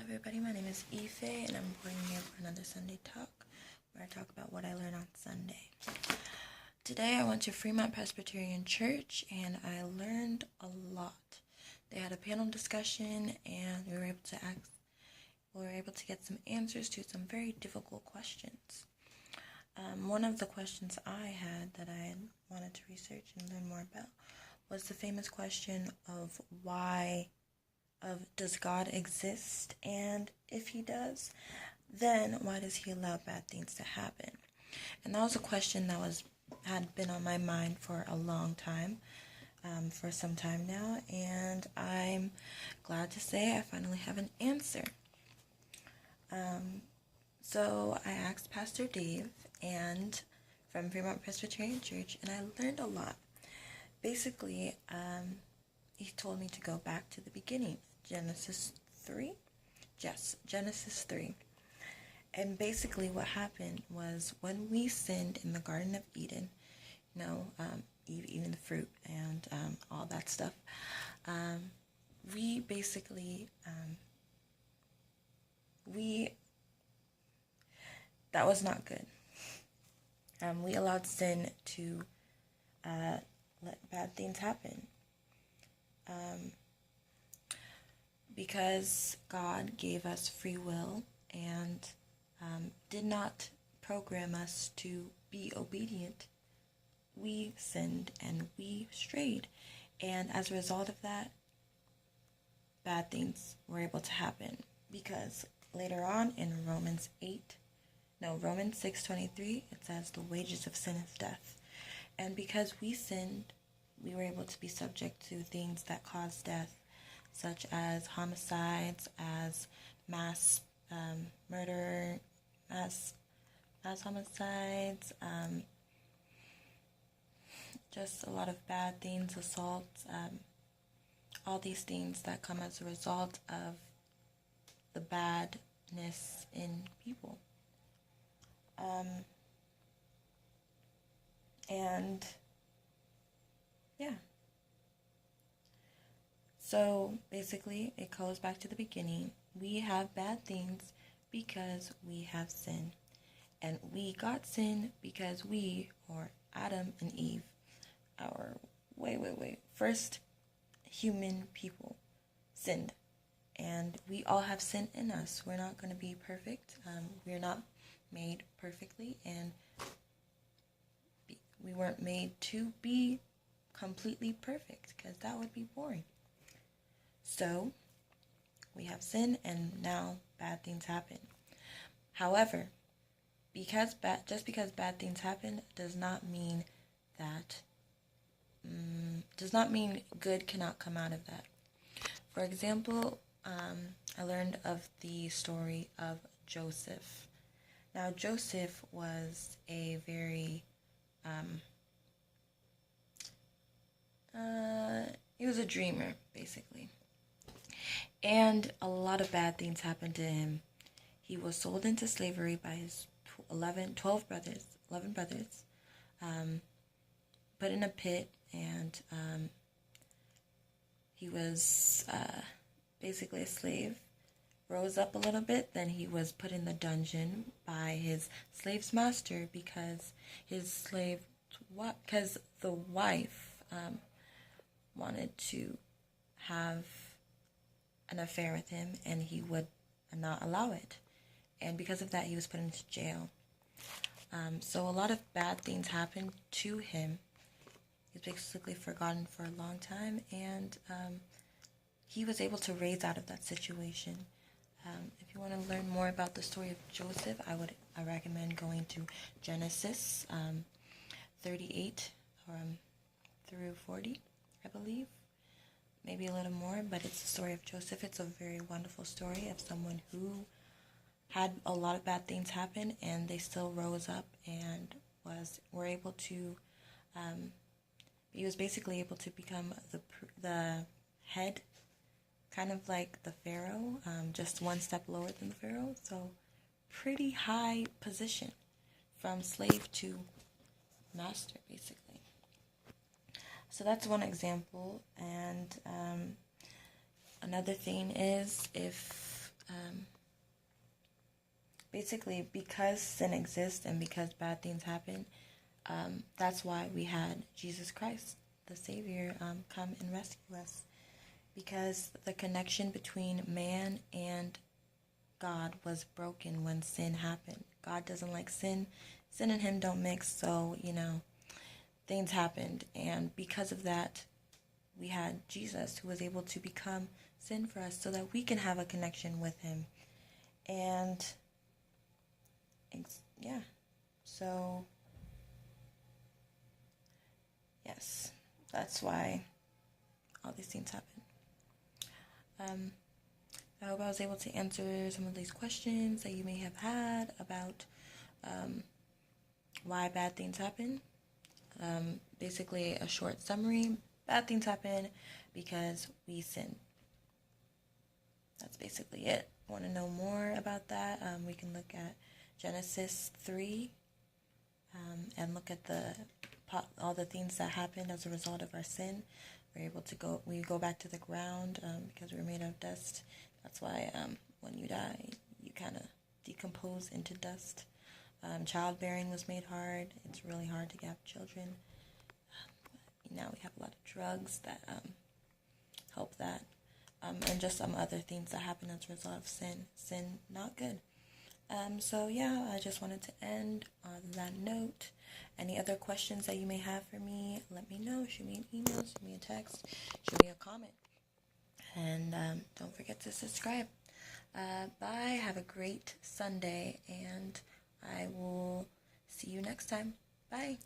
everybody, my name is Ife and I'm joining here for another Sunday talk where I talk about what I learned on Sunday. Today I went to Fremont Presbyterian Church and I learned a lot. They had a panel discussion and we were able to get some answers to some very difficult questions. One of the questions I had that I wanted to research and learn more about was the famous question of does God exist? And if he does, then why does he allow bad things to happen? And that was a question that had been on my mind for a long time, for some time now, and I'm glad to say I finally have an answer. So I asked Pastor Dave and from Fremont Presbyterian Church, and I learned a lot. Basically, he told me to go back to the beginning, Genesis 3. Yes, Genesis 3. And basically what happened was when we sinned in the Garden of Eden, Eve eating the fruit and all that stuff, we basically, that was not good. We allowed sin to let bad things happen. Because God gave us free will and did not program us to be obedient, we sinned and we strayed. And as a result of that, bad things were able to happen. Because later on in Romans 6:23, it says the wages of sin is death. And because we sinned, we were able to be subject to things that cause death, such as homicides, as mass murder, mass homicides, just a lot of bad things, assaults, all these things that come as a result of the badness in people. And yeah. So basically, it goes back to the beginning. We have bad things because we have sin. And we got sin because we, or Adam and Eve, our first human people, sinned. And we all have sin in us. We're not going to be perfect. We're not made perfectly. And we weren't made to be completely perfect, because that would be boring. So, we have sin, and now bad things happen. However, just because bad things happen does not mean good cannot come out of that. For example, I learned of the story of Joseph. Now, Joseph was a very he was a dreamer, basically. And a lot of bad things happened to him. He was sold into slavery by his 11 brothers, put in a pit, and he was basically a slave. Rose up a little bit, then he was put in the dungeon by his slave's master because the wife wanted to have an affair with him, and he would not allow it. And because of that, he was put into jail. So a lot of bad things happened to him. He was basically forgotten for a long time, and he was able to raise out of that situation. If you want to learn more about the story of Joseph, I recommend going to Genesis 38 through 40, I believe. Maybe a little more, but it's the story of Joseph. It's a very wonderful story of someone who had a lot of bad things happen, and they still rose up and were able to. He was basically able to become the head, kind of like the Pharaoh, just one step lower than the Pharaoh. So, pretty high position from slave to master, basically. So that's one example. And another thing is, if basically, because sin exists and because bad things happen, that's why we had Jesus Christ, the Savior, come and rescue us. Because the connection between man and God was broken when sin happened. God doesn't like sin. Sin and him don't mix, so, things happened. And because of that, we had Jesus, who was able to become sin for us so that we can have a connection with him. And yeah, so yes, that's why all these things happen. I hope I was able to answer some of these questions that you may have had about why bad things happen. Basically, a short summary: bad things happen because we sin. That's basically it. Want to know more about that? We can look at Genesis 3 and look at all the things that happened as a result of our sin. We go back to the ground because we're made of dust. That's why when you die, you kind of decompose into dust. Childbearing was made hard. It's really hard to have children. Now we have a lot of drugs that help that. And just some other things that happen as a result of sin. Sin, not good. So yeah, I just wanted to end on that note. Any other questions that you may have for me, let me know. Shoot me an email, shoot me a text, shoot me a comment. And don't forget to subscribe. Bye. Have a great Sunday, and I will see you next time. Bye.